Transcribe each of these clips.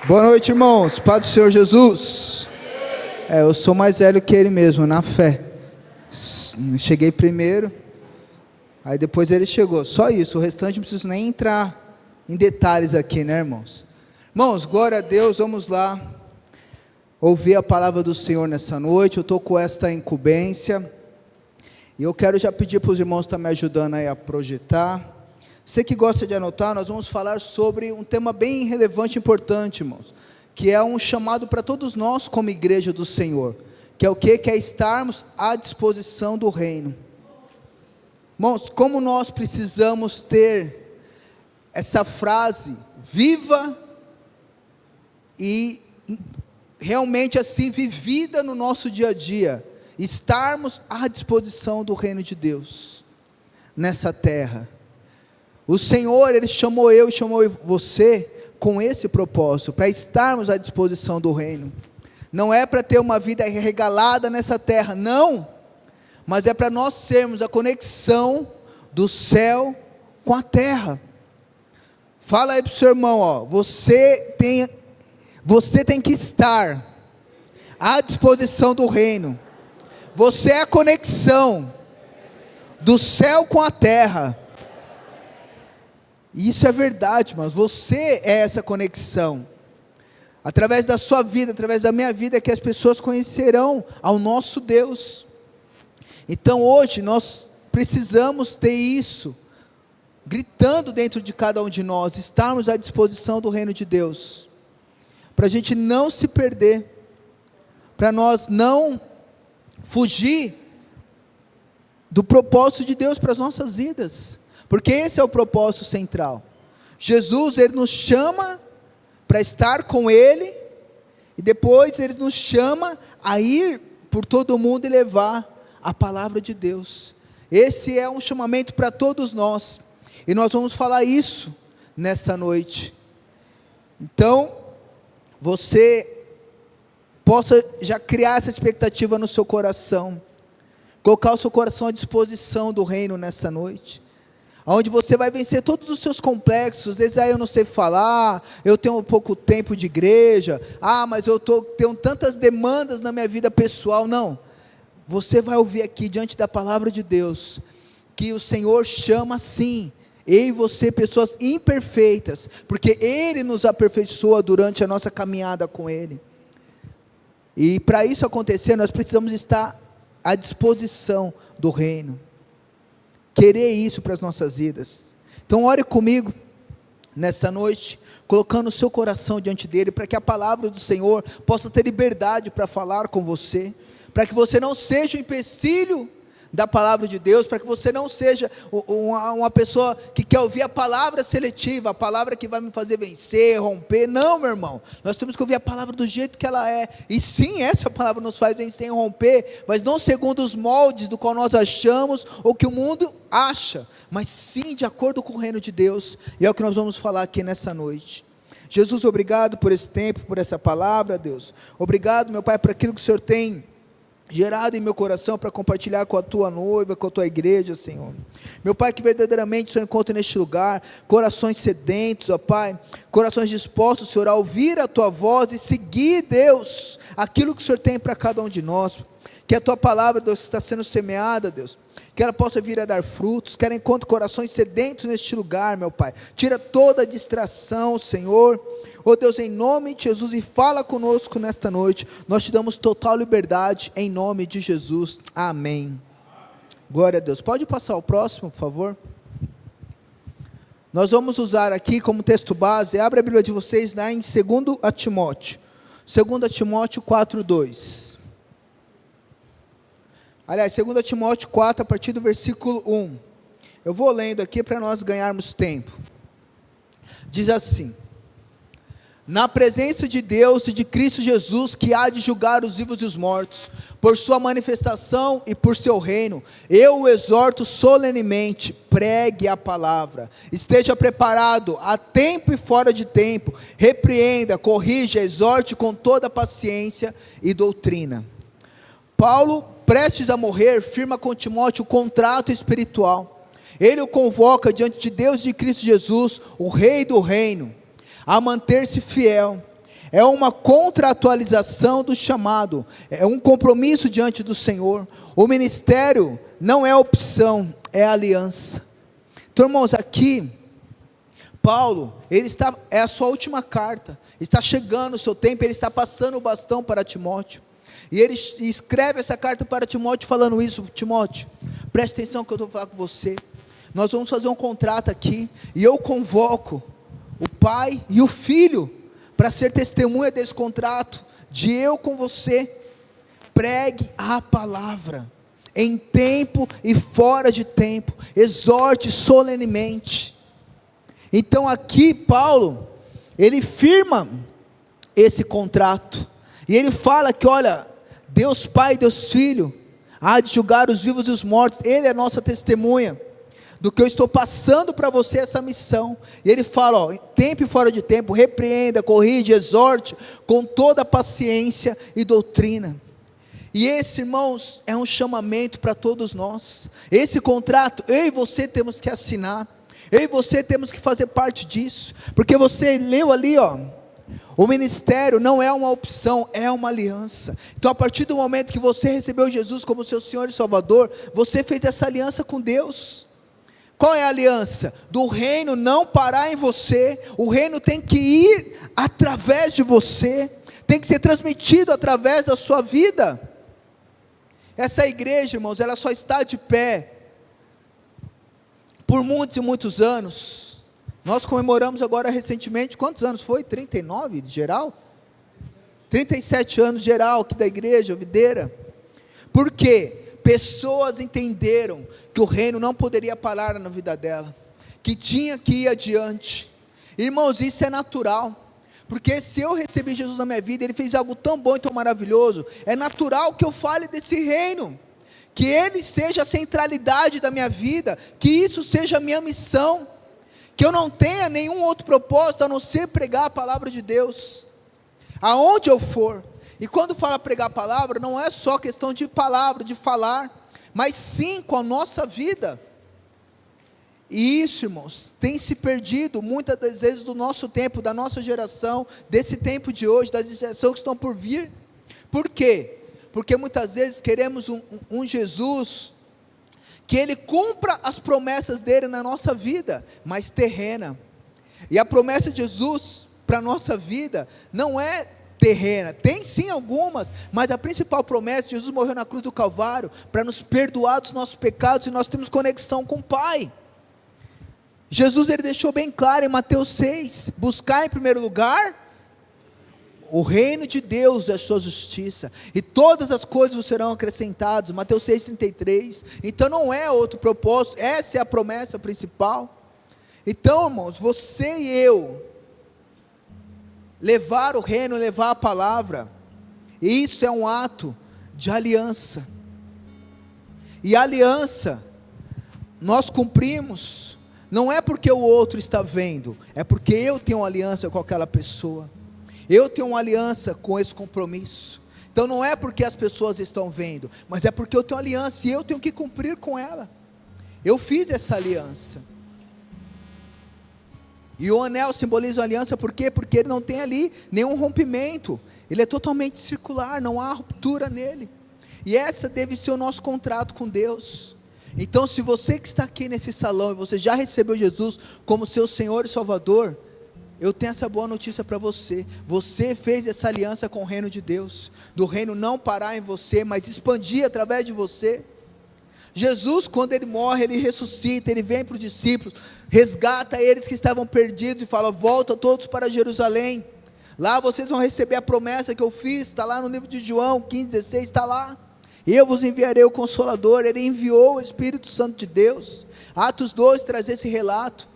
Boa noite, irmãos. Paz do Senhor Jesus. Eu sou mais velho que ele mesmo, na fé. Cheguei primeiro, aí depois ele chegou. Só isso, o restante não preciso nem entrar em detalhes aqui, né, irmãos? Irmãos, glória a Deus, vamos lá ouvir a palavra do Senhor nessa noite. Eu estou com esta incumbência e eu quero já pedir para os irmãos estar me ajudando aí a projetar. Você que gosta de anotar, nós vamos falar sobre um tema bem relevante e importante, irmãos, que é um chamado para todos nós como igreja do Senhor, que é o quê? Que é estarmos à disposição do reino. Irmãos, como nós precisamos ter essa frase viva e realmente assim vivida no nosso dia a dia, estarmos à disposição do reino de Deus, nessa terra. O Senhor, Ele chamou eu e chamou você com esse propósito, para estarmos à disposição do reino. Não é para ter uma vida regalada nessa terra, não, mas é para nós sermos a conexão do céu com a terra. Fala aí para o seu irmão, você tem que estar à disposição do reino. Você é a conexão do céu com a terra. E isso é verdade, mas você é essa conexão. Através da sua vida, através da minha vida, é que as pessoas conhecerão ao nosso Deus. Então hoje nós precisamos ter isso, gritando dentro de cada um de nós, estarmos à disposição do reino de Deus, para a gente não se perder, para nós não fugir do propósito de Deus para as nossas vidas. Porque esse é o propósito central. Jesus, Ele nos chama para estar com Ele, e depois Ele nos chama a ir por todo o mundo e levar a palavra de Deus. Esse é um chamamento para todos nós, e nós vamos falar isso nessa noite. Então, você possa já criar essa expectativa no seu coração, colocar o seu coração à disposição do reino nessa noite, onde você vai vencer todos os seus complexos. Às vezes, eu não sei falar, eu tenho pouco tempo de igreja, mas eu tenho tantas demandas na minha vida pessoal. Não, você vai ouvir aqui diante da palavra de Deus, que o Senhor chama sim, eu e você, pessoas imperfeitas, porque Ele nos aperfeiçoa durante a nossa caminhada com Ele, e para isso acontecer, nós precisamos estar à disposição do reino, querer isso para as nossas vidas. Então ore comigo nessa noite, colocando o seu coração diante dele, para que a palavra do Senhor possa ter liberdade para falar com você, para que você não seja um empecilho da palavra de Deus, para que você não seja uma pessoa que quer ouvir a palavra seletiva, a palavra que vai me fazer vencer, romper. Não, meu irmão, nós temos que ouvir a palavra do jeito que ela é, e sim, essa palavra nos faz vencer e romper, mas não segundo os moldes do qual nós achamos, ou que o mundo acha, mas sim de acordo com o reino de Deus, e é o que nós vamos falar aqui nessa noite. Jesus, obrigado por esse tempo, por essa palavra, Deus, obrigado, meu Pai, por aquilo que o Senhor tem gerado em meu coração para compartilhar com a tua noiva, com a tua igreja, Senhor. Meu Pai, que verdadeiramente o Senhor encontre neste lugar corações sedentos, ó Pai, corações dispostos, Senhor, a ouvir a tua voz e seguir, Deus, aquilo que o Senhor tem para cada um de nós. Que a tua palavra, Deus, está sendo semeada, Deus, que ela possa vir a dar frutos, que ela encontre corações sedentos neste lugar, meu Pai. Tira toda a distração, Senhor. Deus, em nome de Jesus, e fala conosco nesta noite. Nós te damos total liberdade, em nome de Jesus, amém. Glória a Deus. Pode passar o próximo, por favor. Nós vamos usar aqui como texto base, abre a Bíblia de vocês lá em 2 Timóteo, 2 Timóteo 4:2. Aliás, 2 Timóteo 4, a partir do versículo 1. Eu vou lendo aqui para nós ganharmos tempo. Diz assim: na presença de Deus e de Cristo Jesus, que há de julgar os vivos e os mortos, por sua manifestação e por seu reino, eu o exorto solenemente, pregue a palavra, esteja preparado a tempo e fora de tempo, repreenda, corrija, exorte com toda paciência e doutrina. Paulo, prestes a morrer, firma com Timóteo o contrato espiritual. Ele o convoca diante de Deus e de Cristo Jesus, o Rei do reino, a manter-se fiel. é uma contratualização do chamado, é um compromisso diante do Senhor. O ministério não é opção, é aliança. Então, irmãos, aqui, Paulo, é a sua última carta, está chegando o seu tempo, ele está passando o bastão para Timóteo, e ele escreve essa carta para Timóteo falando isso: Timóteo, preste atenção que eu estou falando com você, nós vamos fazer um contrato aqui, e eu convoco o pai e o filho, para ser testemunha desse contrato, de eu com você. Pregue a palavra, em tempo e fora de tempo, exorte solenemente. Então aqui Paulo, ele firma esse contrato, e ele fala que olha, Deus Pai e Deus Filho, há de julgar os vivos e os mortos, ele é a nossa testemunha, do que eu estou passando para você essa missão. E ele fala, ó, em tempo e fora de tempo, repreenda, corrige, exorte, com toda paciência e doutrina. E esse, irmãos, é um chamamento para todos nós. Esse contrato, eu e você temos que assinar, eu e você temos que fazer parte disso, porque você leu ali, ó, o ministério não é uma opção, é uma aliança. Então a partir do momento que você recebeu Jesus como seu Senhor e Salvador, você fez essa aliança com Deus. Qual é a aliança? Do reino não parar em você, o reino tem que ir através de você, tem que ser transmitido através da sua vida. Essa igreja, irmãos, ela só está de pé por muitos e muitos anos. Nós comemoramos agora recentemente, quantos anos foi? 39 de geral? 37 anos geral aqui da igreja, videira. Por quê? Pessoas entenderam que o reino não poderia parar na vida dela, que tinha que ir adiante. Irmãos, isso é natural, porque se eu recebi Jesus na minha vida, Ele fez algo tão bom e tão maravilhoso, é natural que eu fale desse reino, que Ele seja a centralidade da minha vida, que isso seja a minha missão, que eu não tenha nenhum outro propósito a não ser pregar a palavra de Deus, aonde eu for. E quando fala pregar a palavra, não é só questão de palavra, de falar, mas sim com a nossa vida. E isso, irmãos, tem se perdido muitas das vezes do nosso tempo, da nossa geração, desse tempo de hoje, das gerações que estão por vir. Por quê? Porque muitas vezes queremos um Jesus, que Ele cumpra as promessas dEle na nossa vida, mas terrena. E a promessa de Jesus para a nossa vida, não é terrena, tem sim algumas, mas a principal promessa, Jesus morreu na cruz do Calvário, para nos perdoar dos nossos pecados, e nós temos conexão com o Pai. Jesus, Ele deixou bem claro em Mateus 6, buscar em primeiro lugar, o reino de Deus e a sua justiça, e todas as coisas serão acrescentadas, Mateus 6,33, então não é outro propósito, essa é a promessa principal. Então, irmãos, você e eu, levar o reino, levar a palavra, e isso é um ato de aliança, e a aliança, nós cumprimos, não é porque o outro está vendo, é porque eu tenho uma aliança com aquela pessoa, eu tenho uma aliança com esse compromisso, então não é porque as pessoas estão vendo, mas é porque eu tenho aliança, e eu tenho que cumprir com ela, eu fiz essa aliança. E o anel simboliza a aliança, por quê? Porque ele não tem ali nenhum rompimento, ele é totalmente circular, não há ruptura nele, e essa deve ser o nosso contrato com Deus. Então se você que está aqui nesse salão, e você já recebeu Jesus como seu Senhor e Salvador, eu tenho essa boa notícia para você, você fez essa aliança com o reino de Deus, do reino não parar em você, mas expandir através de você. Jesus, quando Ele morre, Ele ressuscita, Ele vem para os discípulos, resgata eles que estavam perdidos, e fala, volta todos para Jerusalém, lá vocês vão receber a promessa que eu fiz, está lá no livro de João 15,16, está lá, eu vos enviarei o Consolador. Ele enviou o Espírito Santo de Deus, Atos 2 traz esse relato,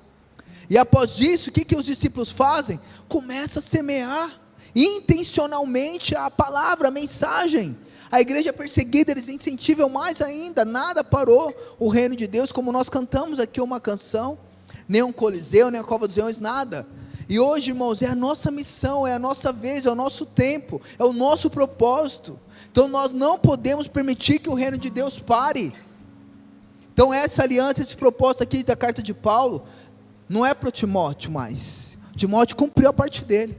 e após isso, o que os discípulos fazem? Começa a semear, intencionalmente a palavra, a mensagem. A igreja perseguida, eles incentivam mais ainda, nada parou o reino de Deus, como nós cantamos aqui uma canção, nem um coliseu, nem a cova dos leões, nada. E hoje, irmãos, é a nossa missão, é a nossa vez, é o nosso tempo, é o nosso propósito. Então nós não podemos permitir que o reino de Deus pare. Então essa aliança, esse propósito aqui da carta de Paulo, não é para o Timóteo mais. Timóteo cumpriu a parte dele.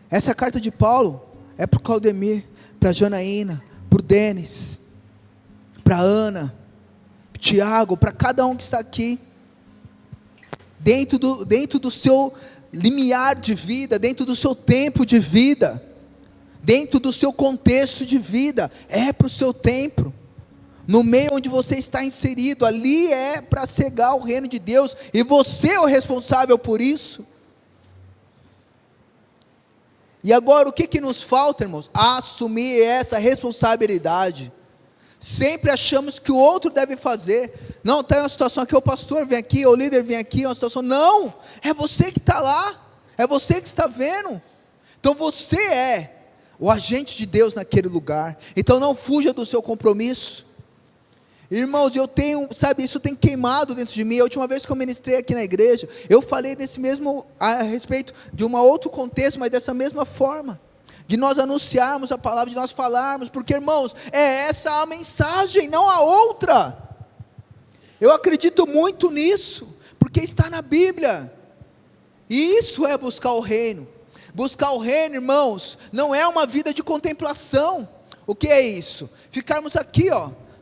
Essa carta de Paulo é para o Claudemir, para a Janaína, para o Denis, para a Ana, Tiago, para cada um que está aqui, dentro do seu limiar de vida, dentro do seu tempo de vida, dentro do seu contexto de vida, é para o seu tempo, no meio onde você está inserido, ali é para cegar o reino de Deus, e você é o responsável por isso. E agora o que nos falta, irmãos? Assumir essa responsabilidade. Sempre achamos que o outro deve fazer. Não, está em uma situação que o pastor vem aqui, o líder vem aqui, uma situação. Não, é você que está lá, é você que está vendo. Então você é o agente de Deus naquele lugar. Então não fuja do seu compromisso. Irmãos, eu tenho, sabe, isso tem queimado dentro de mim. A última vez que eu ministrei aqui na igreja, eu falei desse mesmo, a respeito de um outro contexto, mas dessa mesma forma, de nós anunciarmos a palavra, de nós falarmos, porque irmãos, é essa a mensagem, não a outra. Eu acredito muito nisso, porque está na Bíblia, e isso é buscar o reino. Buscar o reino, irmãos, não é uma vida de contemplação. O que é isso? Ficarmos aqui,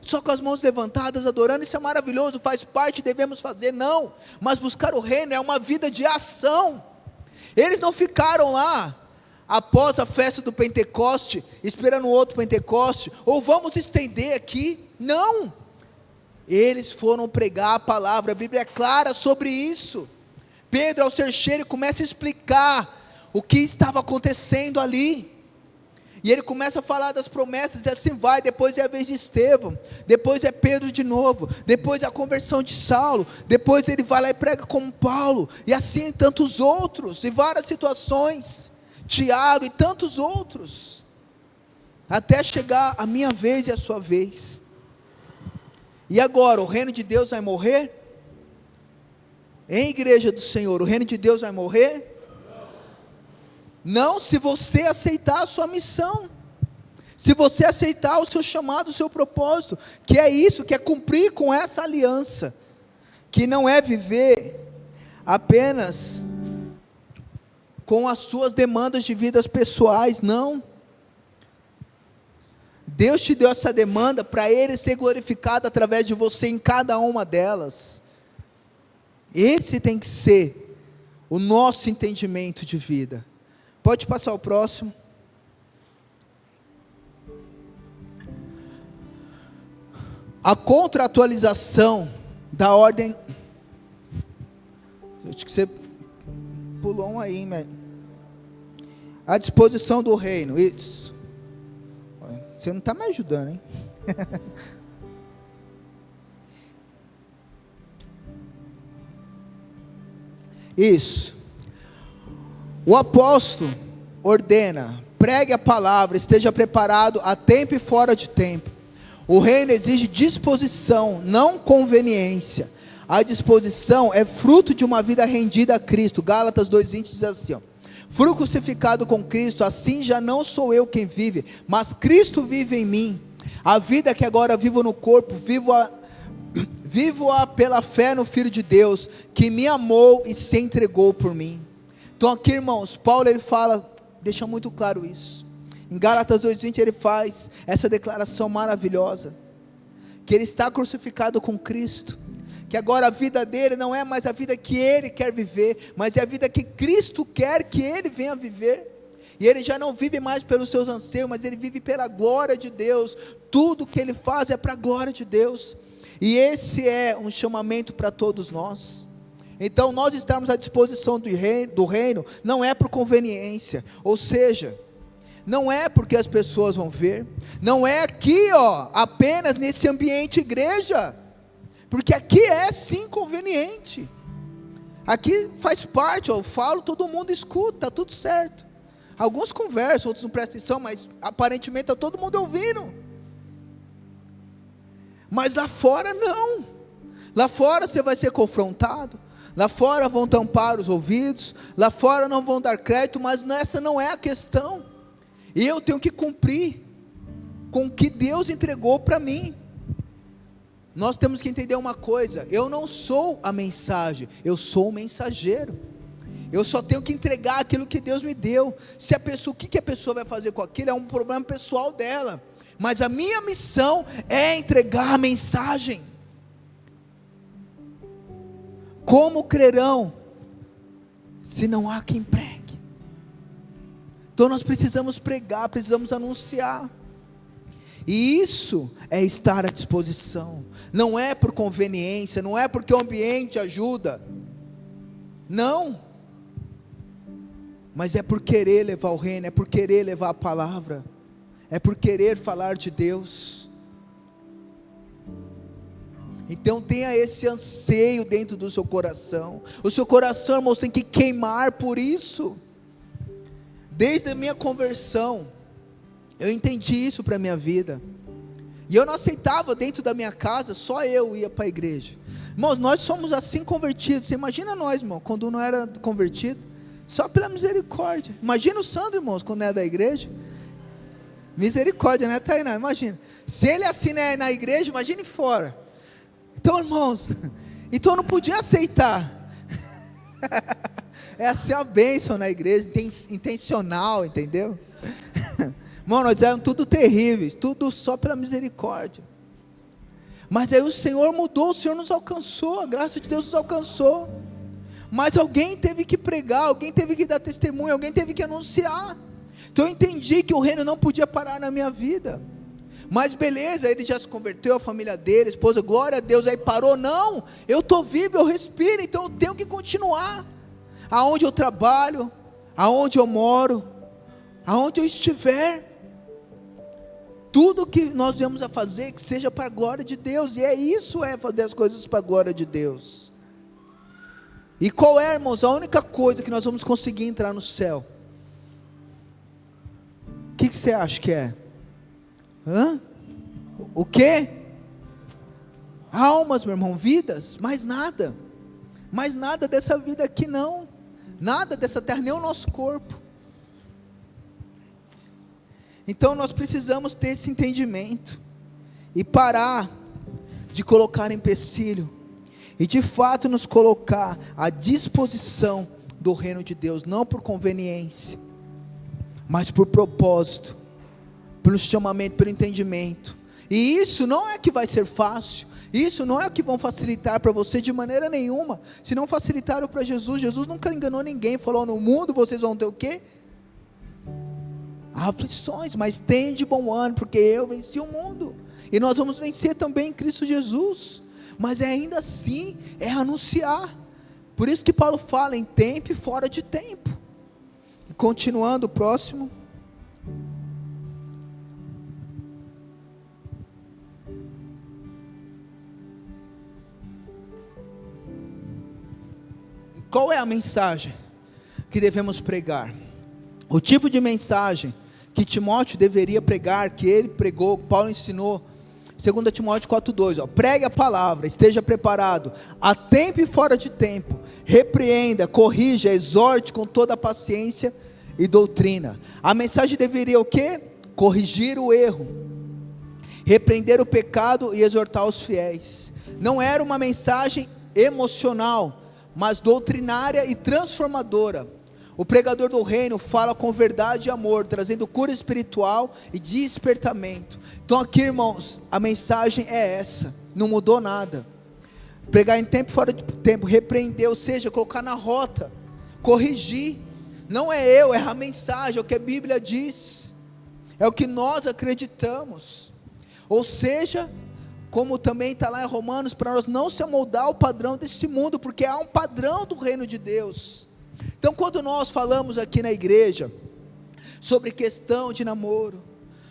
só com as mãos levantadas, adorando, isso é maravilhoso, faz parte, devemos fazer, não, mas buscar o reino é uma vida de ação. Eles não ficaram lá, após a festa do Pentecoste, esperando o outro Pentecoste, ou vamos estender aqui, não, eles foram pregar a palavra, a Bíblia é clara sobre isso. Pedro, ao ser cheio, começa a explicar o que estava acontecendo ali, e ele começa a falar das promessas, e assim vai. Depois é a vez de Estevão, depois é Pedro de novo, depois é a conversão de Saulo, depois ele vai lá e prega como Paulo, e assim tantos outros, e várias situações, Tiago e tantos outros, até chegar a minha vez e a sua vez. E agora, o reino de Deus vai morrer? Em igreja do Senhor, o reino de Deus vai morrer? Não, se você aceitar a sua missão, se você aceitar o seu chamado, o seu propósito, que é isso, que é cumprir com essa aliança, que não é viver apenas com as suas demandas de vidas pessoais, não. Deus te deu essa demanda para Ele ser glorificado através de você em cada uma delas. Esse tem que ser o nosso entendimento de vida. Pode passar o próximo. A contratualização da ordem. Acho que você pulou um aí, né? A disposição do reino. Isso. Você não está me ajudando, hein? Isso. O apóstolo ordena, pregue a palavra, esteja preparado a tempo e fora de tempo. O reino exige disposição, não conveniência. A disposição é fruto de uma vida rendida a Cristo. Gálatas 2:20 diz assim, fui crucificado com Cristo, assim já não sou eu quem vive, mas Cristo vive em mim. A vida que agora vivo no corpo, vivo-a pela fé no Filho de Deus, que me amou e se entregou por mim. Então aqui, irmãos, Paulo ele fala, deixa muito claro isso. Em Gálatas 2:20 ele faz essa declaração maravilhosa, que ele está crucificado com Cristo, que agora a vida dele não é mais a vida que ele quer viver, mas é a vida que Cristo quer que ele venha viver. E ele já não vive mais pelos seus anseios, mas ele vive pela glória de Deus. Tudo que ele faz é para a glória de Deus. E esse é um chamamento para todos nós. Então nós estarmos à disposição do reino, não é por conveniência, ou seja, não é porque as pessoas vão ver, não é aqui apenas nesse ambiente igreja, porque aqui é sim conveniente, aqui faz parte, eu falo, todo mundo escuta, está tudo certo, alguns conversam, outros não prestam atenção, mas aparentemente está todo mundo ouvindo, mas lá fora não, lá fora você vai ser confrontado, lá fora vão tampar os ouvidos, lá fora não vão dar crédito, mas essa não é a questão. E eu tenho que cumprir com o que Deus entregou para mim. Nós temos que entender uma coisa, eu não sou a mensagem, eu sou o mensageiro. Eu só tenho que entregar aquilo que Deus me deu. Se a pessoa, o que a pessoa vai fazer com aquilo é um problema pessoal dela. Mas a minha missão é entregar a mensagem. Como crerão se não há quem pregue? Então nós precisamos pregar, precisamos anunciar. E isso é estar à disposição. Não é por conveniência, não é porque o ambiente ajuda. Não. Mas é por querer levar o reino, é por querer levar a palavra, é por querer falar de Deus. Então tenha esse anseio dentro do seu coração. O seu coração, irmãos, tem que queimar por isso. Desde a minha conversão, eu entendi isso para a minha vida. E eu não aceitava dentro da minha casa, só eu ia para a igreja. Irmãos, nós somos assim convertidos. Você imagina nós, irmão, quando não era convertido, só pela misericórdia. Imagina o Sandro, irmãos, quando é da igreja. Misericórdia, né, Tainá? Imagina. Se ele assim é na igreja, imagine fora. Então, irmãos, então eu não podia aceitar. É assim a bênção na igreja, intencional, entendeu? Irmão, nós éramos tudo terríveis, tudo só pela misericórdia. Mas aí o Senhor mudou, o Senhor nos alcançou, a graça de Deus nos alcançou. Mas alguém teve que pregar, alguém teve que dar testemunho, alguém teve que anunciar. Então eu entendi que o reino não podia parar na minha vida. Mas beleza, ele já se converteu, a família dele, a esposa, glória a Deus, aí parou. Não, eu estou vivo, eu respiro, então eu tenho que continuar. Aonde eu trabalho, aonde eu moro, aonde eu estiver, tudo que nós viemos a fazer, que seja para a glória de Deus. E isso é fazer as coisas para a glória de Deus. E qual é, irmãos, a única coisa que nós vamos conseguir entrar no céu? O que você acha que é? O quê? Almas, meu irmão, vidas, mais nada dessa vida aqui não, nada dessa terra, nem o nosso corpo. Então nós precisamos ter esse entendimento, e parar de colocar empecilho, e de fato nos colocar à disposição do reino de Deus, não por conveniência, mas por propósito, pelo chamamento, pelo entendimento. E isso não é que vai ser fácil, isso não é que vão facilitar para você de maneira nenhuma. Se não facilitaram para Jesus, Jesus nunca enganou ninguém, falou: no mundo vocês vão ter o quê? Aflições, mas tem de bom ânimo, porque eu venci o mundo, e nós vamos vencer também em Cristo Jesus. Mas ainda assim, é anunciar. Por isso que Paulo fala em tempo e fora de tempo. E continuando, o próximo. Qual é a mensagem que devemos pregar? O tipo de mensagem que Timóteo deveria pregar, que ele pregou, que Paulo ensinou, 2 Timóteo 4,2, pregue a palavra, esteja preparado, a tempo e fora de tempo, repreenda, corrija, exorte com toda a paciência e doutrina. A mensagem deveria o quê? Corrigir o erro, repreender o pecado e exortar os fiéis. Não era uma mensagem emocional, mas doutrinária e transformadora. O pregador do reino fala com verdade e amor, trazendo cura espiritual e despertamento. Então aqui, irmãos, a mensagem é essa, não mudou nada. Pregar em tempo e fora de tempo, repreender, ou seja, colocar na rota, corrigir. Não é eu, é a mensagem, é o que a Bíblia diz, é o que nós acreditamos. Ou seja, como também está lá em Romanos, para nós não se amoldar ao padrão desse mundo, porque há um padrão do reino de Deus. Então quando nós falamos aqui na igreja, sobre questão de namoro,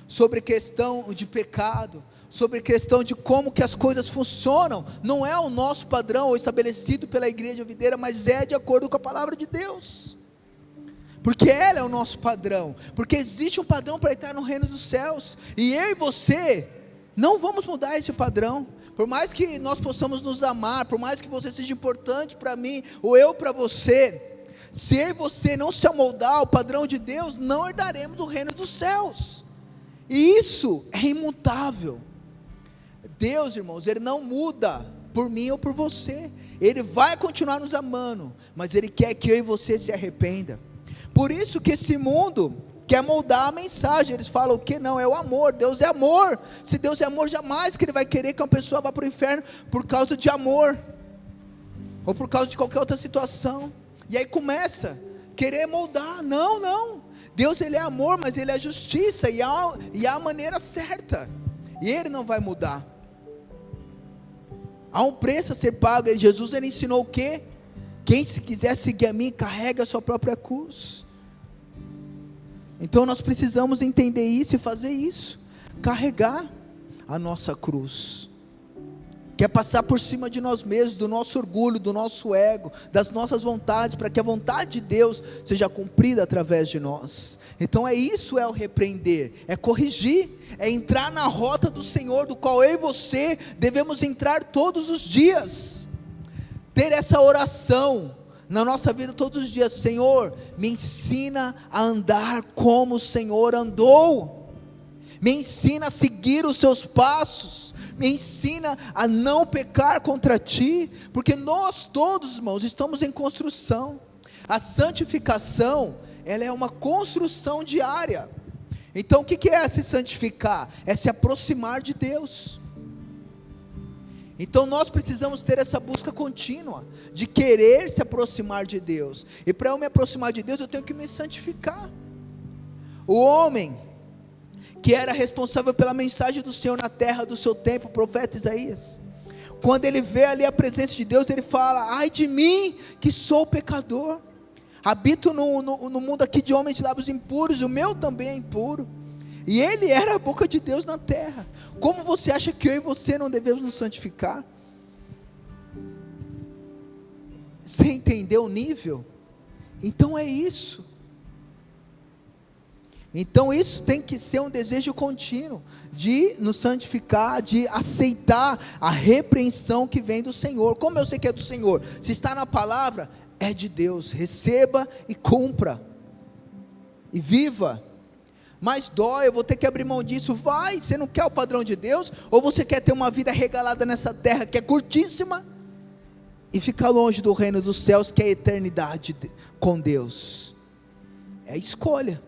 sobre questão de pecado, sobre questão de como que as coisas funcionam, não é o nosso padrão estabelecido pela igreja videira, mas é de acordo com a palavra de Deus, porque ela é o nosso padrão, porque existe um padrão para entrar no reino dos céus, e eu e você não vamos mudar esse padrão. Por mais que nós possamos nos amar, por mais que você seja importante para mim, ou eu para você, se eu e você não se amoldar ao padrão de Deus, não herdaremos o reino dos céus. E isso é imutável. Deus, irmãos, Ele não muda por mim ou por você. Ele vai continuar nos amando, mas Ele quer que eu e você se arrependa. Por isso que esse mundo quer moldar a mensagem. Eles falam o que? Não, é o amor. Deus é amor. Se Deus é amor, jamais que Ele vai querer que uma pessoa vá para o inferno por causa de amor, ou por causa de qualquer outra situação. E aí começa a querer moldar. Não, não. Deus, Ele é amor, mas Ele é justiça, e há a maneira certa, e Ele não vai mudar. Há um preço a ser pago. E Jesus, Ele ensinou o quê? Quem se quiser seguir a mim, carrega a sua própria cruz. Então nós precisamos entender isso e fazer isso, carregar a nossa cruz. Quer passar por cima de nós mesmos, do nosso orgulho, do nosso ego, das nossas vontades, para que a vontade de Deus seja cumprida através de nós. Então isso é o repreender, é corrigir, é entrar na rota do Senhor, do qual eu e você devemos entrar todos os dias. Ter essa oração na nossa vida todos os dias: Senhor, me ensina a andar como o Senhor andou, me ensina a seguir os seus passos, me ensina a não pecar contra Ti, porque nós todos, irmãos, estamos em construção. A santificação, ela é uma construção diária. Então o que é se santificar? É se aproximar de Deus. Então nós precisamos ter essa busca contínua, de querer se aproximar de Deus, e para eu me aproximar de Deus, eu tenho que me santificar. O homem que era responsável pela mensagem do Senhor na terra do seu tempo, o profeta Isaías, quando ele vê ali a presença de Deus, ele fala: ai de mim, que sou pecador, habito no mundo aqui de homens de lábios impuros, o meu também é impuro. E ele era a boca de Deus na terra. Como você acha que eu e você não devemos nos santificar? Você entendeu o nível? Então é isso. Então isso tem que ser um desejo contínuo, de nos santificar, de aceitar a repreensão que vem do Senhor. Como eu sei que é do Senhor? Se está na palavra, é de Deus. Receba e cumpra, e viva. Mas dói, eu vou ter que abrir mão disso. Vai, você não quer o padrão de Deus? Ou você quer ter uma vida regalada nessa terra que é curtíssima, e ficar longe do reino dos céus, que é a eternidade com Deus? É escolha.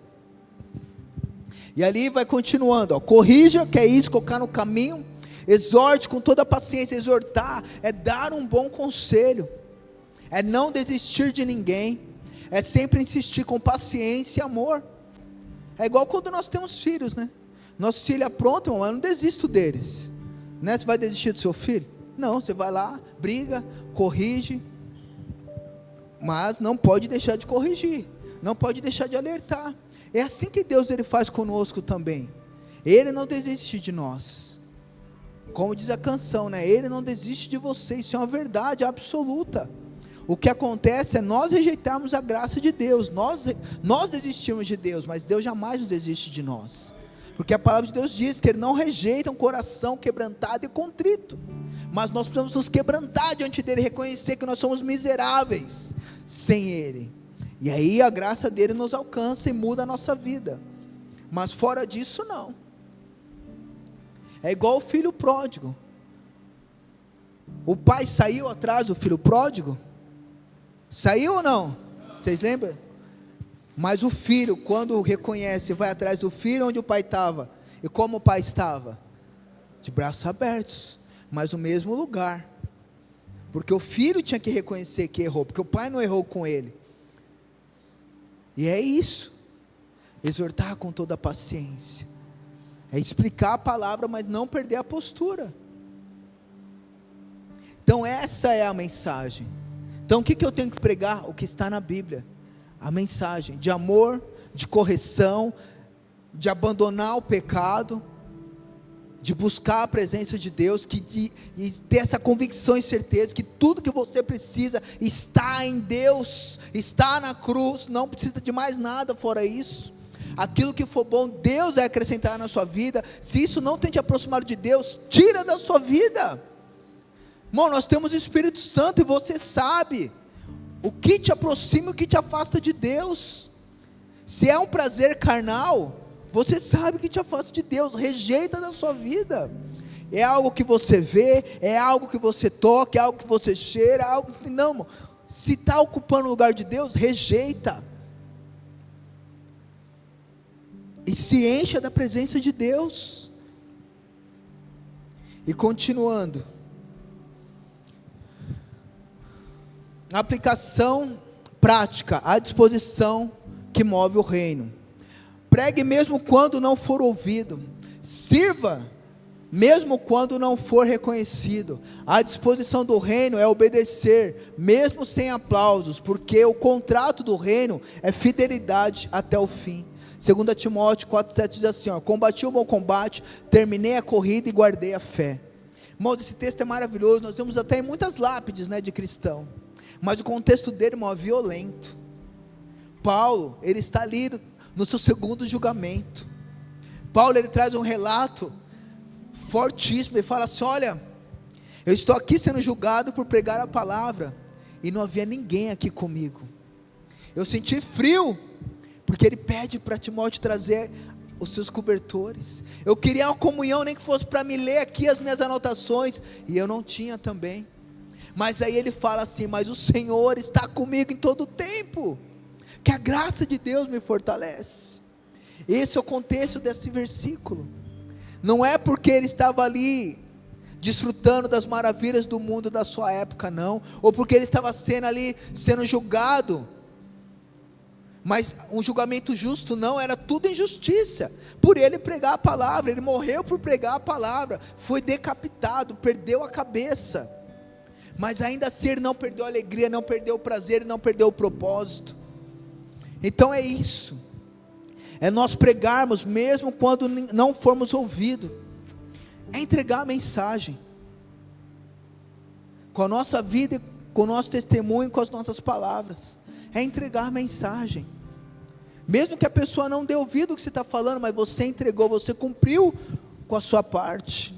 E ali vai continuando, ó. Corrija, que é isso, colocar no caminho. Exorte com toda a paciência. Exortar é dar um bom conselho, é não desistir de ninguém, é sempre insistir com paciência e amor. É igual quando nós temos filhos, né? Nosso filho apronta, mas eu não desisto deles, né? Você vai desistir do seu filho? Não, você vai lá, briga, corrige, mas não pode deixar de corrigir, não pode deixar de alertar. É assim que Deus, Ele faz conosco também. Ele não desiste de nós, como diz a canção, né? Ele não desiste de você. Isso é uma verdade absoluta. O que acontece é nós rejeitarmos a graça de Deus, nós desistirmos de Deus, mas Deus jamais nos desiste de nós, porque a palavra de Deus diz que Ele não rejeita um coração quebrantado e contrito, mas nós precisamos nos quebrantar diante dEle, reconhecer que nós somos miseráveis sem Ele, e aí a graça dEle nos alcança e muda a nossa vida, mas fora disso não. É igual o filho pródigo. O pai saiu atrás do filho pródigo? Saiu ou não? Vocês lembram? Mas o filho, quando reconhece, vai atrás do filho, onde o pai estava. E como o pai estava? De braços abertos, mas no mesmo lugar. Porque o filho tinha que reconhecer que errou, porque o pai não errou com ele. E é isso. Exortar com toda a paciência. É explicar a palavra, mas não perder a postura. Então essa é a mensagem. Então o que eu tenho que pregar? O que está na Bíblia, a mensagem de amor, de correção, de abandonar o pecado, de buscar a presença de Deus, e ter essa convicção e certeza que tudo que você precisa está em Deus, está na cruz, não precisa de mais nada fora isso. Aquilo que for bom, Deus vai acrescentar na sua vida. Se isso não tem te aproximado de Deus, tira da sua vida. Irmão, nós temos o Espírito Santo, e você sabe o que te aproxima e o que te afasta de Deus. Se é um prazer carnal, você sabe o que te afasta de Deus, rejeita da sua vida. é algo que você vê, é algo que você toca, é algo que você cheira, é algo que não, se está ocupando o lugar de Deus, rejeita, e se encha da presença de Deus. E continuando, a aplicação prática, a disposição que move o reino. Pregue mesmo quando não for ouvido, sirva mesmo quando não for reconhecido. A disposição do reino é obedecer, mesmo sem aplausos, porque o contrato do reino é fidelidade até o fim. 2 Timóteo 4,7 diz assim, combati o bom combate, terminei a corrida e guardei a fé. Irmãos, esse texto é maravilhoso, nós temos até muitas lápides, de cristão, mas o contexto dele, irmão, é violento. Paulo, ele está ali no seu segundo julgamento. Paulo, ele traz um relato fortíssimo, ele fala assim, olha, eu estou aqui sendo julgado por pregar a palavra, e não havia ninguém aqui comigo, eu senti frio, porque ele pede para Timóteo trazer os seus cobertores, eu queria uma comunhão, nem que fosse para me ler aqui as minhas anotações, e eu não tinha também, mas aí ele fala assim, mas o Senhor está comigo em todo o tempo, que a graça de Deus me fortalece. Esse é o contexto desse versículo. Não é porque ele estava ali desfrutando das maravilhas do mundo da sua época, não, ou porque ele estava sendo julgado, mas um julgamento justo, não, era tudo injustiça, por ele pregar a palavra, ele morreu por pregar a palavra, foi decapitado, perdeu a cabeça, mas ainda assim ele não perdeu a alegria, não perdeu o prazer, não perdeu o propósito. Então é isso, é nós pregarmos mesmo quando não formos ouvidos, é entregar a mensagem, com a nossa vida, com o nosso testemunho, com as nossas palavras, é entregar a mensagem, mesmo que a pessoa não dê ouvido o que você está falando, mas você entregou, você cumpriu com a sua parte.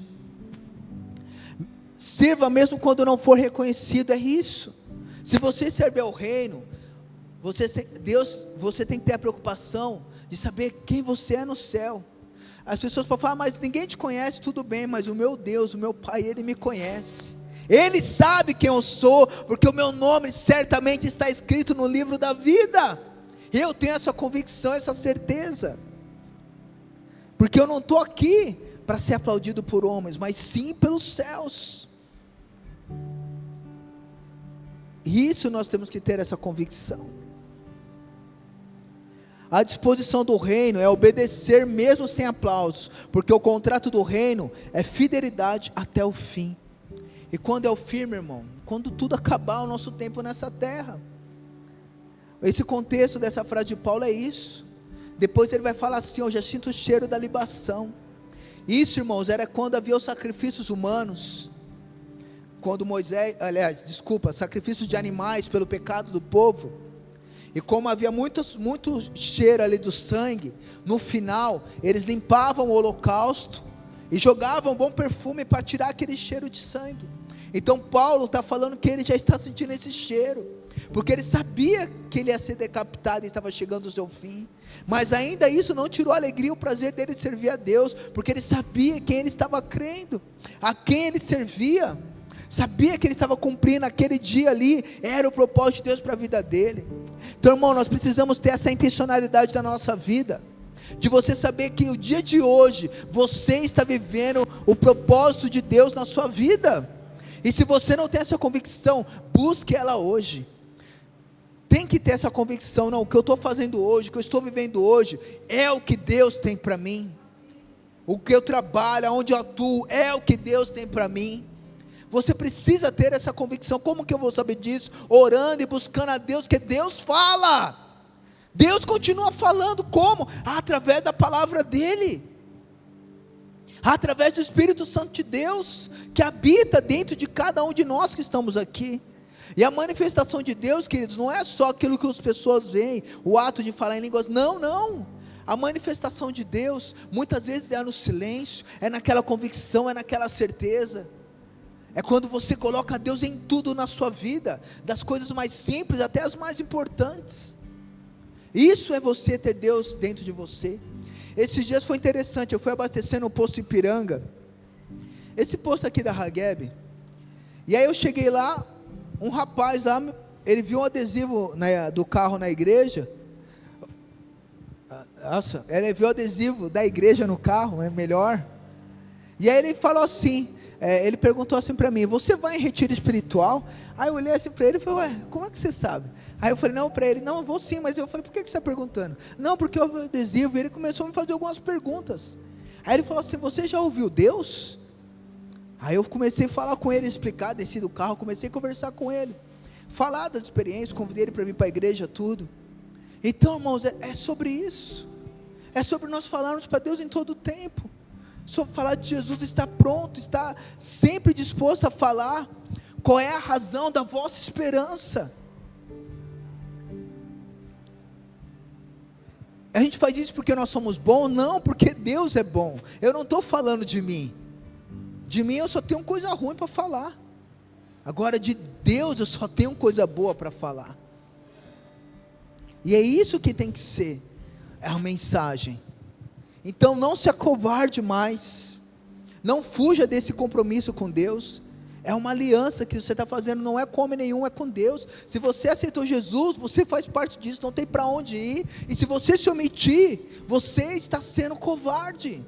Sirva mesmo quando não for reconhecido, é isso. Se você serve ao reino, você tem que ter a preocupação de saber quem você é no céu. As pessoas podem falar, mas ninguém te conhece, tudo bem, mas o meu Deus, o meu Pai, Ele me conhece, Ele sabe quem eu sou, porque o meu nome certamente está escrito no livro da vida. Eu tenho essa convicção, essa certeza, porque eu não estou aqui para ser aplaudido por homens, mas sim pelos céus. Isso nós temos que ter essa convicção. A disposição do reino é obedecer mesmo sem aplausos, porque o contrato do reino é fidelidade até o fim. E quando é o fim, meu irmão? Quando tudo acabar o nosso tempo nessa terra. Esse contexto dessa frase de Paulo é isso. Depois ele vai falar assim, eu já sinto o cheiro da libação. Isso, irmãos, era quando havia os sacrifícios humanos, quando sacrifícios de animais pelo pecado do povo. E como havia muito cheiro ali do sangue, no final, eles limpavam o holocausto, e jogavam bom perfume para tirar aquele cheiro de sangue. Então Paulo está falando que ele já está sentindo esse cheiro, porque ele sabia que ele ia ser decapitado e estava chegando ao seu fim, mas ainda isso não tirou a alegria e o prazer dele servir a Deus, porque ele sabia quem ele estava crendo, a quem ele servia, sabia que ele estava cumprindo aquele dia ali, era o propósito de Deus para a vida dele. Então, irmão, nós precisamos ter essa intencionalidade da nossa vida, de você saber que o dia de hoje, você está vivendo o propósito de Deus na sua vida, e se você não tem essa convicção, busque ela hoje. Tem que ter essa convicção, não, o que eu estou fazendo hoje, o que eu estou vivendo hoje, é o que Deus tem para mim, o que eu trabalho, onde eu atuo, é o que Deus tem para mim. Você precisa ter essa convicção. Como que eu vou saber disso? Orando e buscando a Deus, que Deus fala, Deus continua falando, como? Através da palavra dEle, através do Espírito Santo de Deus, que habita dentro de cada um de nós que estamos aqui. E a manifestação de Deus, queridos, não é só aquilo que as pessoas veem, o ato de falar em línguas, não, a manifestação de Deus, muitas vezes é no silêncio, é naquela convicção, é naquela certeza, é quando você coloca Deus em tudo na sua vida, das coisas mais simples até as mais importantes. Isso é você ter Deus dentro de você. Esses dias foi interessante, eu fui abastecer no posto Ipiranga, esse posto aqui da Hageb. E aí eu cheguei lá, um rapaz lá, ele viu um adesivo do carro na igreja. Nossa, ele viu o adesivo da igreja no carro, melhor. E aí ele falou assim, ele perguntou assim para mim: você vai em retiro espiritual? Aí eu olhei assim para ele e falei: ué, como é que você sabe? Aí eu falei, não, para ele, não, eu vou sim. Mas eu falei, por que você está perguntando? Não, porque eu vi o adesivo. E ele começou a me fazer algumas perguntas. Aí ele falou assim: você já ouviu Deus? Aí eu comecei a falar com ele, explicar, desci do carro, comecei a conversar com ele, falar das experiências, convidei ele para vir para a igreja, tudo. Então, irmãos, é sobre isso, é sobre nós falarmos para Deus em todo o tempo, sobre falar de Jesus, estar pronto, estar sempre disposto a falar, qual é a razão da vossa esperança. A gente faz isso porque nós somos bons? Não, porque Deus é bom. Eu não estou falando de mim eu só tenho coisa ruim para falar, agora de Deus eu só tenho coisa boa para falar, e é isso que tem que ser, é a mensagem. Então não se acovarde mais, não fuja desse compromisso com Deus, é uma aliança que você está fazendo, não é com homem nenhum, é com Deus. Se você aceitou Jesus, você faz parte disso, não tem para onde ir, e se você se omitir, você está sendo covarde,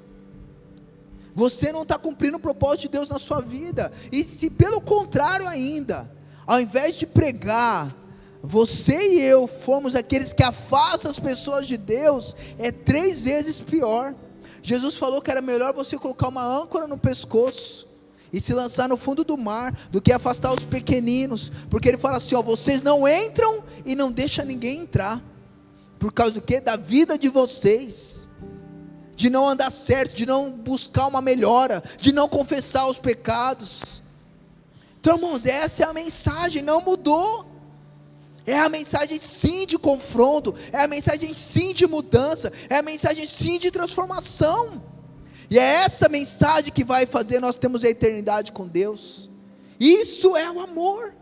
você não está cumprindo o propósito de Deus na sua vida. E se pelo contrário ainda, ao invés de pregar, você e eu fomos aqueles que afastam as pessoas de Deus, é 3 vezes pior. Jesus falou que era melhor você colocar uma âncora no pescoço e se lançar no fundo do mar, do que afastar os pequeninos, porque ele fala assim, vocês não entram e não deixam ninguém entrar, por causa do quê? Da vida de vocês, de não andar certo, de não buscar uma melhora, de não confessar os pecados. Então, irmãos, essa é a mensagem, não mudou, é a mensagem sim de confronto, é a mensagem sim de mudança, é a mensagem sim de transformação, e é essa mensagem que vai fazer nós termos a eternidade com Deus. Isso é o amor.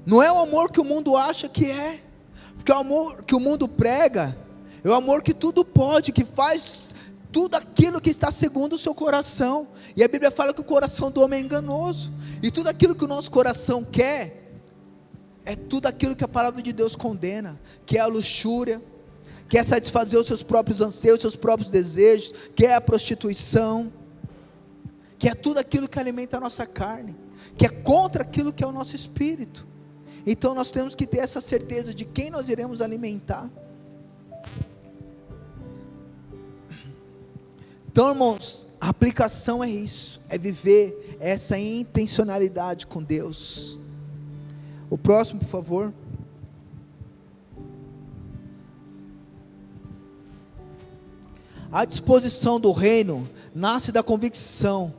Não é o amor que o mundo acha que é, porque o amor que o mundo prega é o amor que tudo pode, que faz tudo aquilo que está segundo o seu coração, e a Bíblia fala que o coração do homem é enganoso, e tudo aquilo que o nosso coração quer, é tudo aquilo que a palavra de Deus condena, que é a luxúria, que é satisfazer os seus próprios anseios, os seus próprios desejos, que é a prostituição, que é tudo aquilo que alimenta a nossa carne, que é contra aquilo que é o nosso espírito. Então nós temos que ter essa certeza de quem nós iremos alimentar. Então, irmãos, a aplicação é isso, é viver essa intencionalidade com Deus. O próximo, por favor. A disposição do reino nasce da convicção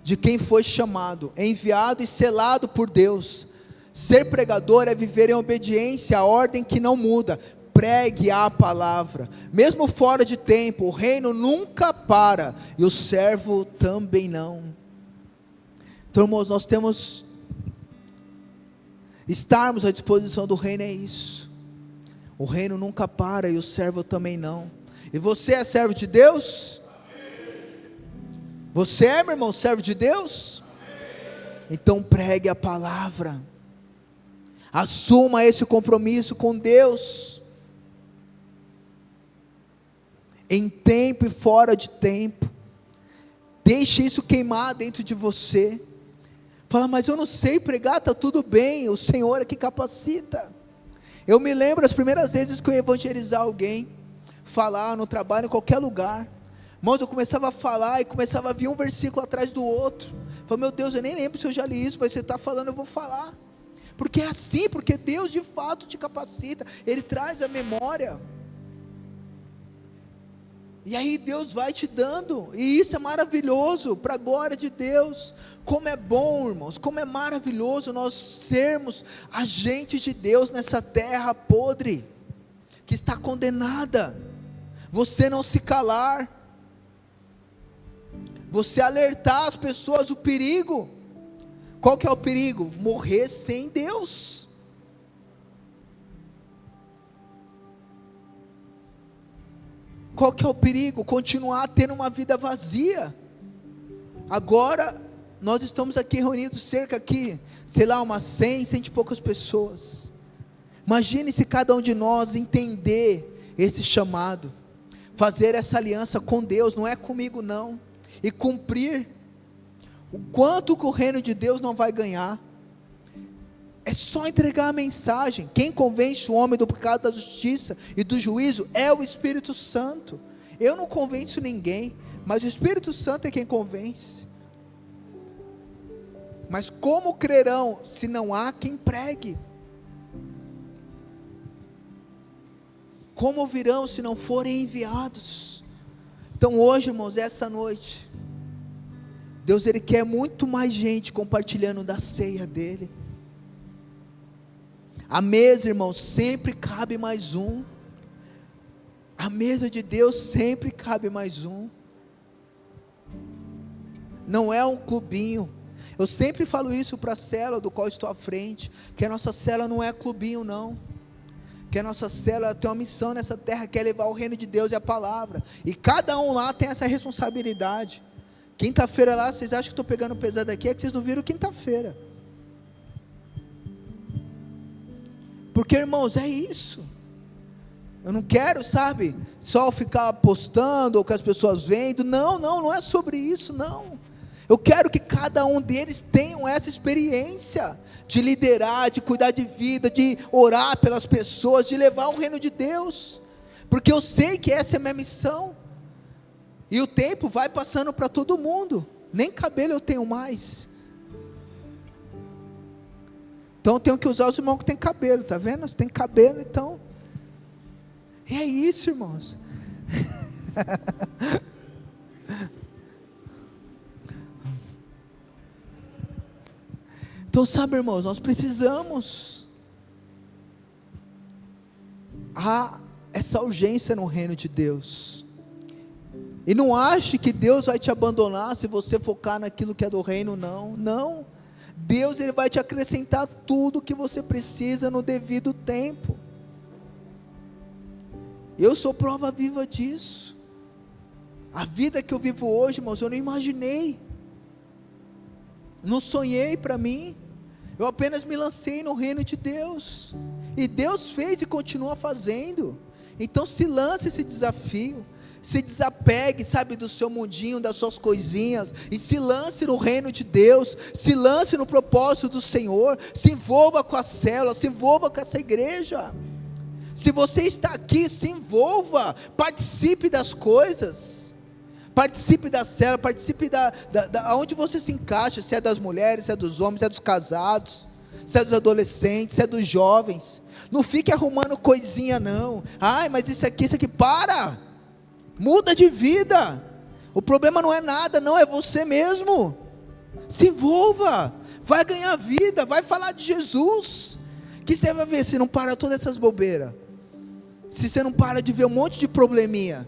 de quem foi chamado, enviado e selado por Deus. Ser pregador é viver em obediência à ordem que não muda. Pregue a palavra, mesmo fora de tempo. O reino nunca para, e o servo também não. Então, irmãos, nós temos estarmos à disposição do reino, é isso. O reino nunca para, e o servo também não. E você é servo de Deus? Você é, meu irmão, servo de Deus? Então pregue a palavra, assuma esse compromisso com Deus, em tempo e fora de tempo. Deixe isso queimar dentro de você. Fala, mas eu não sei pregar, está tudo bem, o Senhor é que capacita. Eu me lembro as primeiras vezes que eu ia evangelizar alguém, falar no trabalho, em qualquer lugar, irmãos, eu começava a falar e começava a vir um versículo atrás do outro. Falei, meu Deus, eu nem lembro se eu já li isso, mas você está falando, eu vou falar, porque é assim, porque Deus de fato te capacita, Ele traz a memória, e aí Deus vai te dando, e isso é maravilhoso, para a glória de Deus. Como é bom, irmãos, como é maravilhoso nós sermos agentes de Deus nessa terra podre, que está condenada. Você não se calar, você alertar as pessoas o perigo. Qual que é o perigo? Morrer sem Deus. Qual que é o perigo? Continuar tendo uma vida vazia. Agora, nós estamos aqui reunidos cerca aqui, sei lá, umas 100 e poucas pessoas. Imagine se cada um de nós entender esse chamado, fazer essa aliança com Deus, não é comigo não, e cumprir. O quanto que o reino de Deus não vai ganhar. É só entregar a mensagem. Quem convence o homem do pecado, da justiça e do juízo é o Espírito Santo. Eu não convenço ninguém, mas o Espírito Santo é quem convence. Mas como crerão se não há quem pregue? Como ouvirão se não forem enviados? Então hoje, irmãos, essa noite, Deus, Ele quer muito mais gente compartilhando da ceia dEle. A mesa, irmãos, sempre cabe mais um. A mesa de Deus sempre cabe mais um. Não é um clubinho. Eu sempre falo isso para a célula do qual estou à frente, que a nossa célula não é clubinho não, que a nossa célula tem uma missão nessa terra, que é levar o reino de Deus e a palavra, e cada um lá tem essa responsabilidade. Quinta-feira lá, vocês acham que estou pegando pesado aqui, é que vocês não viram quinta-feira, porque irmãos, é isso. Eu não quero, sabe, só ficar postando, ou que as pessoas vendo, não é sobre isso não. Eu quero que cada um deles tenham essa experiência de liderar, de cuidar de vida, de orar pelas pessoas, de levar o reino de Deus, porque eu sei que essa é a minha missão, e o tempo vai passando para todo mundo, nem cabelo eu tenho mais, então eu tenho que usar os irmãos que tem cabelo, tá vendo? Você tem cabelo, então, e é isso, irmãos. Então, sabe, irmãos, nós precisamos, há essa urgência no reino de Deus, e não ache que Deus vai te abandonar se você focar naquilo que é do reino, não, Deus, Ele vai te acrescentar tudo que você precisa no devido tempo. Eu sou prova viva disso. A vida que eu vivo hoje, irmãos, eu não imaginei, não sonhei para mim. Eu apenas me lancei no reino de Deus, e Deus fez e continua fazendo. Então se lance esse desafio, se desapegue, sabe, do seu mundinho, das suas coisinhas, e se lance no reino de Deus, se lance no propósito do Senhor, se envolva com a célula, se envolva com essa igreja. Se você está aqui, se envolva, participe das coisas, participe da célula, participe onde você se encaixa, se é das mulheres, se é dos homens, se é dos casados, se é dos adolescentes, se é dos jovens. Não fique arrumando coisinha não. Ai, mas isso aqui, para, muda de vida. O problema não é nada, não, é você mesmo. Se envolva, vai ganhar vida, vai falar de Jesus. Que você vai ver se não para todas essas bobeiras, se você não para de ver um monte de probleminha.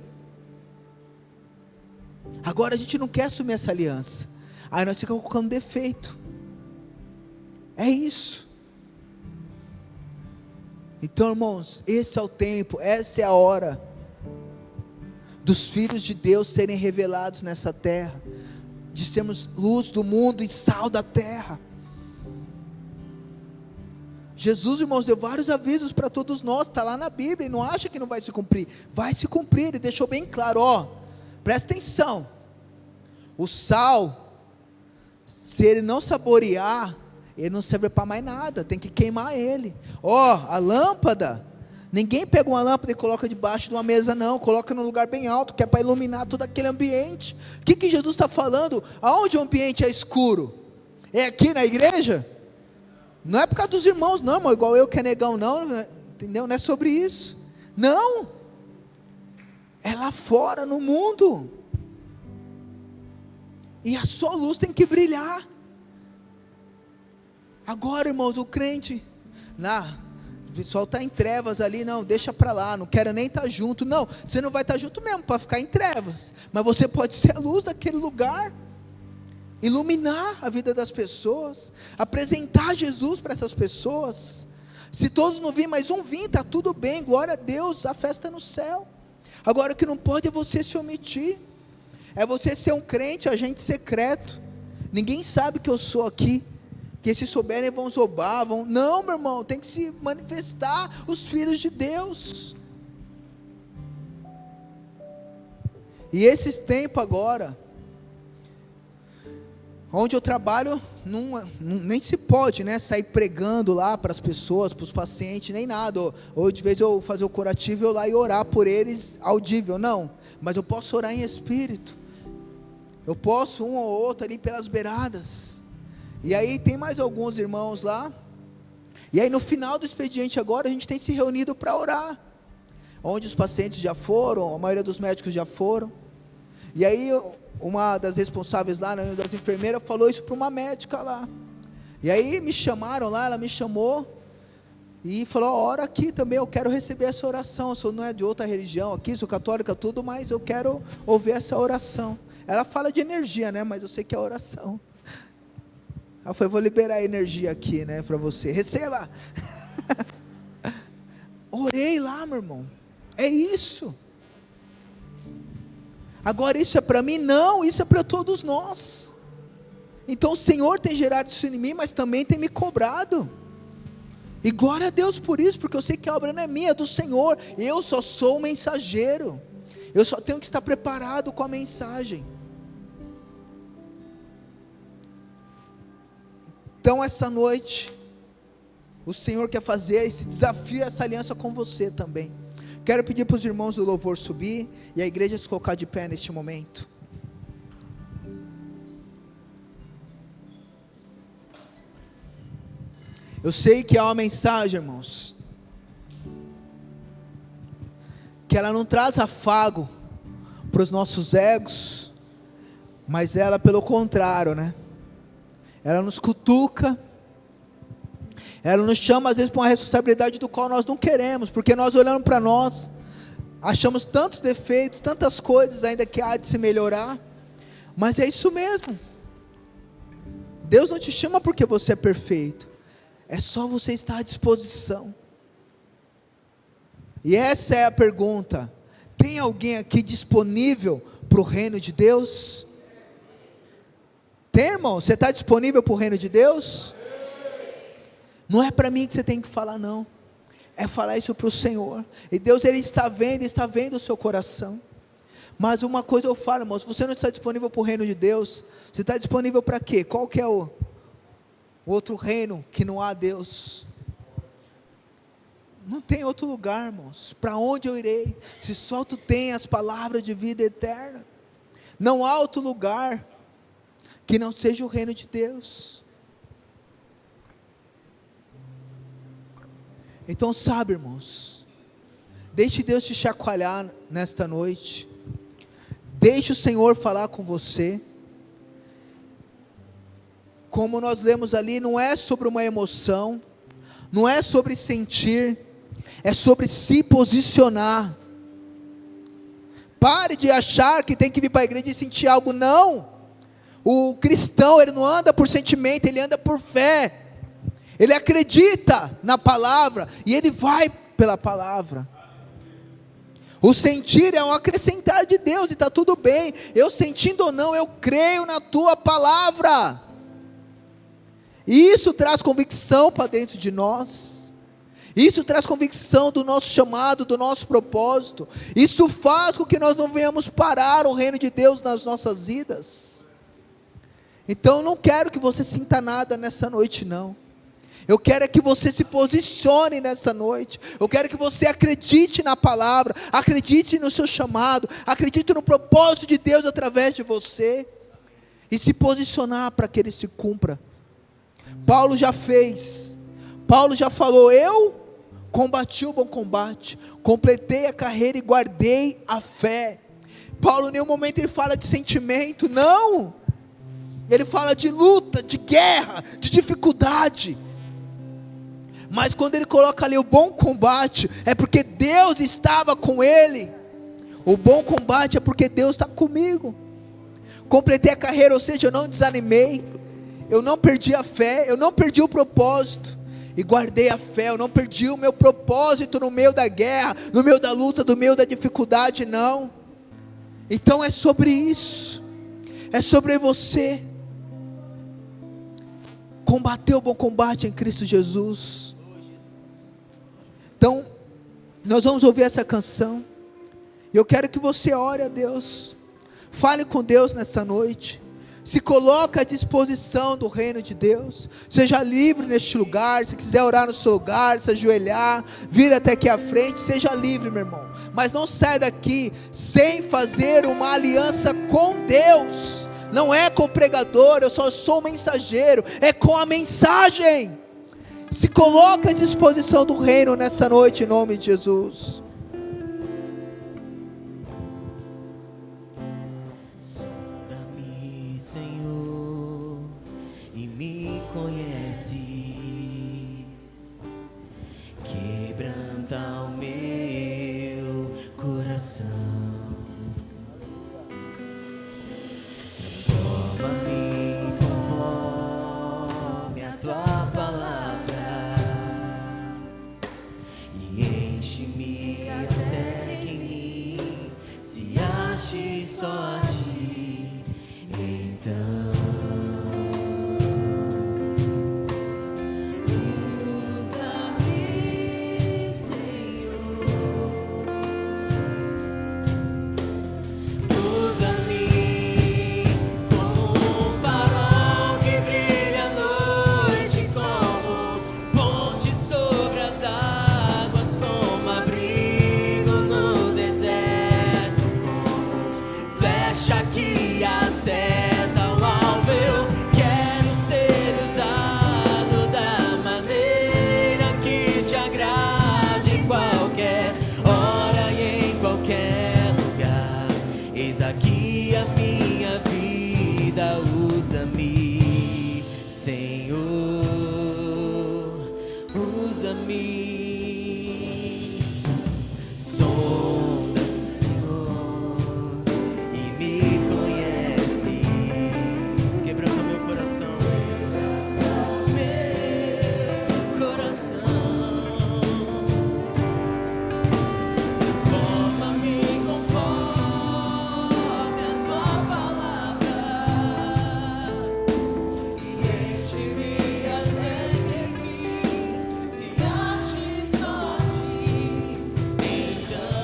Agora a gente não quer assumir essa aliança, aí nós ficamos colocando defeito, é isso. Então, irmãos, esse é o tempo, essa é a hora dos filhos de Deus serem revelados nessa terra, de sermos luz do mundo e sal da terra. Jesus, irmãos, deu vários avisos para todos nós, está lá na Bíblia, e não acha que não vai se cumprir, vai se cumprir. Ele deixou bem claro, presta atenção, o sal, se ele não saborear, ele não serve para mais nada, tem que queimar ele. A lâmpada, ninguém pega uma lâmpada e coloca debaixo de uma mesa não, coloca num lugar bem alto, que é para iluminar todo aquele ambiente. O que Jesus está falando? Aonde o ambiente é escuro? É aqui na igreja? Não é por causa dos irmãos não, irmão, igual eu que é negão não, entendeu? Não é sobre isso, não, é lá fora no mundo, e a sua luz tem que brilhar. Agora, irmãos, o crente, o pessoal está em trevas ali, não, deixa para lá, não quero nem estar junto, não, você não vai estar junto mesmo, para ficar em trevas, mas você pode ser a luz daquele lugar, iluminar a vida das pessoas, apresentar Jesus para essas pessoas. Se todos não virem, mas um vir, está tudo bem, glória a Deus, a festa é no céu. Agora o que não pode é você se omitir, é você ser um crente, agente secreto. Ninguém sabe que eu sou aqui, que se souberem vão zombar, não, meu irmão, tem que se manifestar os filhos de Deus. E esses tempos agora, onde eu trabalho, nem se pode, né, sair pregando lá para as pessoas, para os pacientes, nem nada, ou de vez eu fazer o curativo, eu lá e orar por eles, audível, não, mas eu posso orar em espírito, eu posso um ou outro ali pelas beiradas, e aí tem mais alguns irmãos lá, e aí no final do expediente agora, a gente tem se reunido para orar, onde os pacientes já foram, a maioria dos médicos já foram, e aí uma das responsáveis lá, uma das enfermeiras, falou isso para uma médica lá, e aí me chamaram lá, ela me chamou, e falou, ora aqui também, eu quero receber essa oração, eu não é de outra religião aqui, sou católica tudo, mas eu quero ouvir essa oração. Ela fala de energia, né, mas eu sei que é oração. Ela falou, vou liberar a energia aqui, né, para você, receba. Orei lá, meu irmão, é isso. Agora isso é para mim? Não, isso é para todos nós. Então o Senhor tem gerado isso em mim, mas também tem me cobrado. E glória a Deus por isso, porque eu sei que a obra não é minha, é do Senhor. Eu só sou um mensageiro. Eu só tenho que estar preparado com a mensagem. Então essa noite, o Senhor quer fazer esse desafio, essa aliança com você também. Quero pedir para os irmãos do louvor subir e a igreja se colocar de pé neste momento. Eu sei que há uma mensagem, irmãos, que ela não traz afago para os nossos egos, mas ela pelo contrário, né? Ela nos cutuca, ela nos chama às vezes para uma responsabilidade do qual nós não queremos, porque nós olhando para nós, achamos tantos defeitos, tantas coisas ainda que há de se melhorar, mas é isso mesmo. Deus não te chama porque você é perfeito, é só você estar à disposição. E essa é a pergunta: tem alguém aqui disponível para o reino de Deus? Tem, irmão? Você está disponível para o reino de Deus? Não é para mim que você tem que falar, não. É falar isso para o Senhor. E Deus, Ele está vendo o seu coração. Mas uma coisa eu falo, irmão, se você não está disponível para o reino de Deus, você está disponível para quê? Qual que é o outro reino que não há Deus? Não tem outro lugar, irmãos. Para onde eu irei? Se só tu tem as palavras de vida eterna. Não há outro lugar que não seja o reino de Deus. Então sabe, irmãos, deixe Deus te chacoalhar nesta noite, deixe o Senhor falar com você. Como nós lemos ali, não é sobre uma emoção, não é sobre sentir, é sobre se posicionar. Pare de achar que tem que vir para a igreja e sentir algo, não. O cristão, ele não anda por sentimento, ele anda por fé. Ele acredita na palavra e ele vai pela palavra. O sentir é um acrescentar de Deus e está tudo bem. Eu sentindo ou não, eu creio na tua palavra. E isso traz convicção para dentro de nós. Isso traz convicção do nosso chamado, do nosso propósito. Isso faz com que nós não venhamos parar o reino de Deus nas nossas vidas. Então eu não quero que você sinta nada nessa noite, não. Eu quero é que você se posicione nessa noite. Eu quero que você acredite na palavra, acredite no seu chamado, acredite no propósito de Deus através de você, e se posicionar para que ele se cumpra. Paulo já fez, Paulo já falou: eu combati o bom combate, completei a carreira e guardei a fé. Paulo em nenhum momento ele fala de sentimento, não, ele fala de luta, de guerra, de dificuldade. Mas quando ele coloca ali o bom combate, é porque Deus estava com ele. O bom combate é porque Deus está comigo. Completei a carreira, ou seja, eu não desanimei, eu não perdi a fé, eu não perdi o propósito. e guardei a fé. Eu não perdi o meu propósito no meio da guerra, no meio da luta, no meio da dificuldade, não. Então é sobre isso, é sobre você combater o bom combate em Cristo Jesus. Então nós vamos ouvir essa canção, e eu quero que você ore a Deus, fale com Deus nessa noite, se coloque à disposição do reino de Deus, seja livre neste lugar. Se quiser orar no seu lugar, se ajoelhar, vir até aqui à frente, seja livre, meu irmão, mas não saia daqui sem fazer uma aliança com Deus. Não é com o pregador, eu só sou mensageiro, é com a mensagem. Se coloque à disposição do reino nessa noite, em nome de Jesus. Sonda-me, Senhor, e me conheces. Quebranta o meu coração. Transforma-me conforme a tua palavra e enche-me até que em mim se ache só a ti. Então usa-me, Senhor, usa-me como um farol que brilha à noite, como ponte sobre as águas, como abrigo no deserto, como flecha que acerta o alvo. Eu quero ser usado da maneira que te agrade, em qualquer hora e em qualquer lugar. Eis aqui a minha vida, usa-me, Senhor, usa-me. Sonda-me, Senhor, e me conheces. Quebranta meu coração, meu coração. Transforma-me conforme a tua palavra e enche-me até que em mim se ache só a ti. Então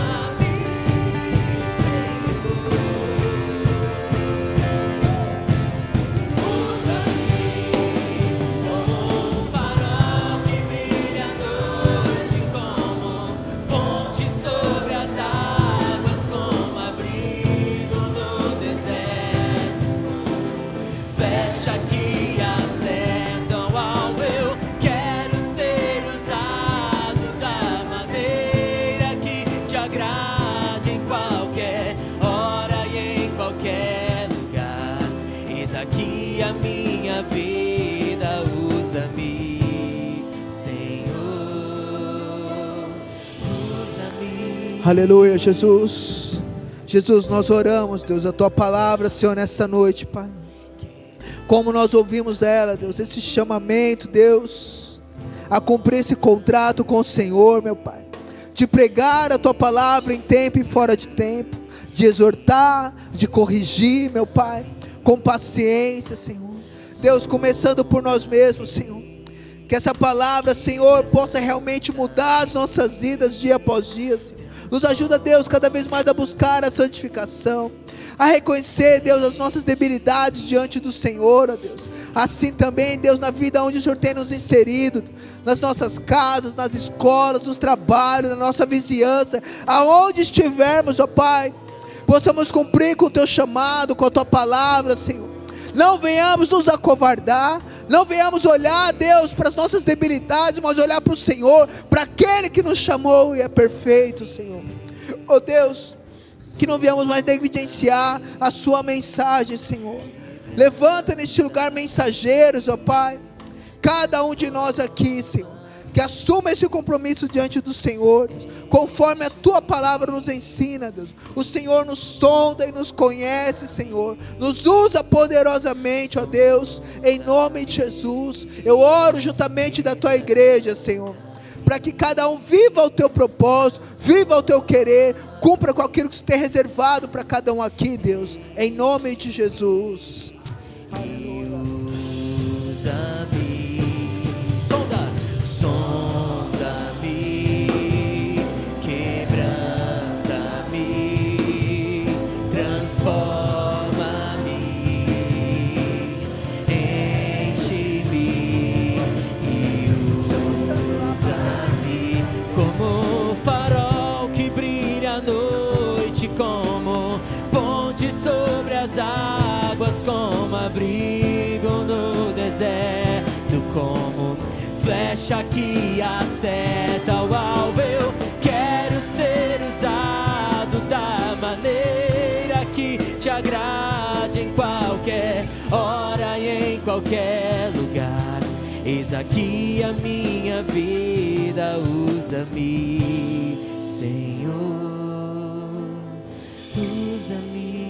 usa-me, Senhor, usa-me como um farol que brilha à noite, como ponte sobre as águas, como abrigo no deserto, flecha que acerta o alvo. Eu quero ser usado da maneira que te agrade, em qualquer hora e em qualquer lugar. Eis aqui a minha vida, usa-me, Senhor, usa-me. Aleluia, Jesus. Jesus, nós oramos, Deus, a tua palavra, Senhor, nessa noite, Pai. Como nós ouvimos ela, Deus, esse chamamento, Deus, a cumprir esse contrato com o Senhor, meu Pai, de pregar a tua palavra em tempo e fora de tempo, de exortar, de corrigir, meu Pai, com paciência, Senhor. Deus, começando por nós mesmos, Senhor, que essa palavra, Senhor, possa realmente mudar as nossas vidas dia após dia, Senhor. Nos ajuda, Deus, cada vez mais a buscar a santificação, a reconhecer, Deus, as nossas debilidades diante do Senhor, ó Deus. Assim também, Deus, na vida onde o Senhor tem nos inserido, nas nossas casas, nas escolas, nos trabalhos, na nossa vizinhança, aonde estivermos, ó Pai, possamos cumprir com o teu chamado, com a tua palavra, Senhor. Não venhamos nos acovardar, não venhamos olhar, Deus, para as nossas debilidades, mas olhar para o Senhor, para aquele que nos chamou e é perfeito, Senhor. Oh Deus, que não venhamos mais negligenciar a sua mensagem, Senhor. Levanta neste lugar mensageiros, ó Pai, cada um de nós aqui, Senhor, que assuma esse compromisso diante do Senhor, conforme a tua palavra nos ensina, Deus. O Senhor nos sonda e nos conhece, Senhor. Nos usa poderosamente, ó Deus, em nome de Jesus. Eu oro juntamente da tua igreja, Senhor, para que cada um viva o teu propósito, viva o teu querer, cumpra com aquilo que você tem reservado para cada um aqui, Deus, em nome de Jesus. Usa-me, sonda-me, quebranta-me, transforma-me, enche-me e usa-me como farol que brilha à noite, como ponte sobre as águas, como abrigo no deserto, como flecha que acerta o alvo. Eu quero ser usado da maneira que te agrade, em qualquer hora e em qualquer lugar. Eis aqui a minha vida, usa-me, Senhor, usa-me.